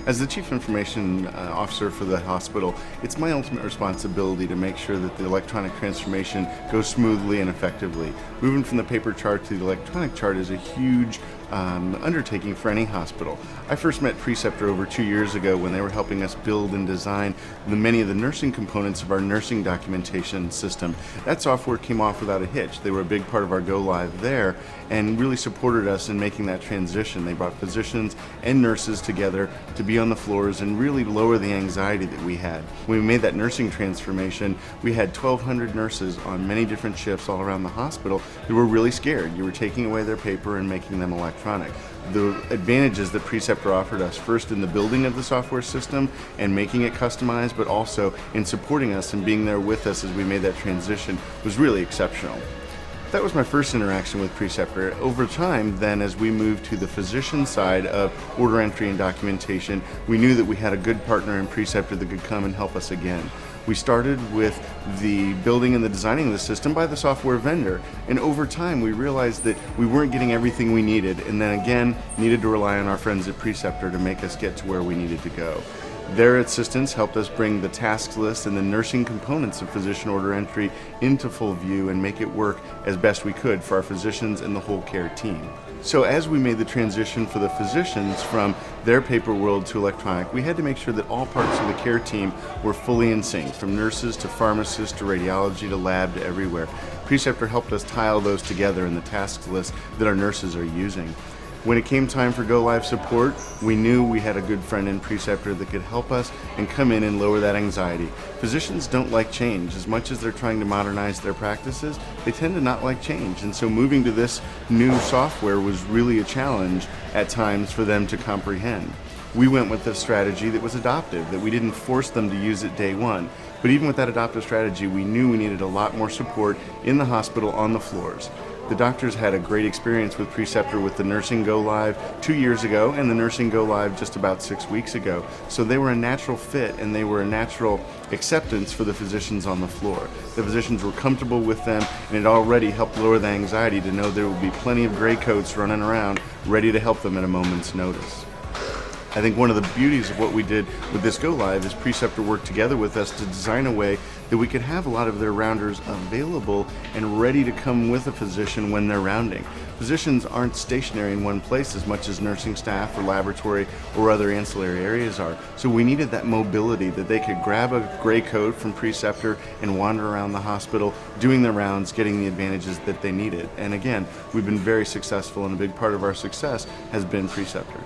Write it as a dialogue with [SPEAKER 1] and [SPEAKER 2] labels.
[SPEAKER 1] As the Chief Information Officer for the hospital, it's my ultimate responsibility to make sure that the electronic transformation goes smoothly and effectively. Moving from the paper chart to the electronic chart is a huge undertaking for any hospital. I first met Preceptor over 2 years ago when they were helping us build and design many of the nursing components of our nursing documentation system. That software came off without a hitch. They were a big part of our go live there and really supported us in making that transition. They brought physicians and nurses together to be on the floors and really lower the anxiety that we had. When we made that nursing transformation, we had 1,200 nurses on many different shifts all around the hospital who were really scared. You were taking away their paper and making them electronic. The advantages that Preceptor offered us, first in the building of the software system and making it customized, but also in supporting us and being there with us as we made that transition, was really exceptional. That was my first interaction with Preceptor. Over time, then, as we moved to the physician side of order entry and documentation, we knew that we had a good partner in Preceptor that could come and help us again. We started with the building and the designing of the system by the software vendor, and over time we realized that we weren't getting everything we needed, and then again needed to rely on our friends at Preceptor to make us get to where we needed to go. Their assistance helped us bring the tasks list and the nursing components of physician order entry into full view and make it work as best we could for our physicians and the whole care team. So as we made the transition for the physicians from their paper world to electronic, we had to make sure that all parts of the care team were fully in sync, from nurses to pharmacists to radiology to lab to everywhere. Preceptor helped us tile those together in the tasks list that our nurses are using. When it came time for go live support, we knew we had a good friend in Preceptor that could help us and come in and lower that anxiety. Physicians don't like change. As much as they're trying to modernize their practices, they tend to not like change. And so moving to this new software was really a challenge at times for them to comprehend. We went with a strategy that was adoptive, that we didn't force them to use it day one. But even with that adoptive strategy, we knew we needed a lot more support in the hospital on the floors. The doctors had a great experience with Preceptor with the nursing go live 2 years ago and the nursing go live just about 6 weeks ago. So they were a natural fit and they were a natural acceptance for the physicians on the floor. The physicians were comfortable with them, and it already helped lower the anxiety to know there would be plenty of gray coats running around ready to help them at a moment's notice. I think one of the beauties of what we did with this go live is Preceptor worked together with us to design a way that we could have a lot of their rounders available and ready to come with a physician when they're rounding. Physicians aren't stationary in one place as much as nursing staff or laboratory or other ancillary areas are. So we needed that mobility, that they could grab a gray coat from Preceptor and wander around the hospital doing the rounds, getting the advantages that they needed. And again, we've been very successful, and a big part of our success has been Preceptor.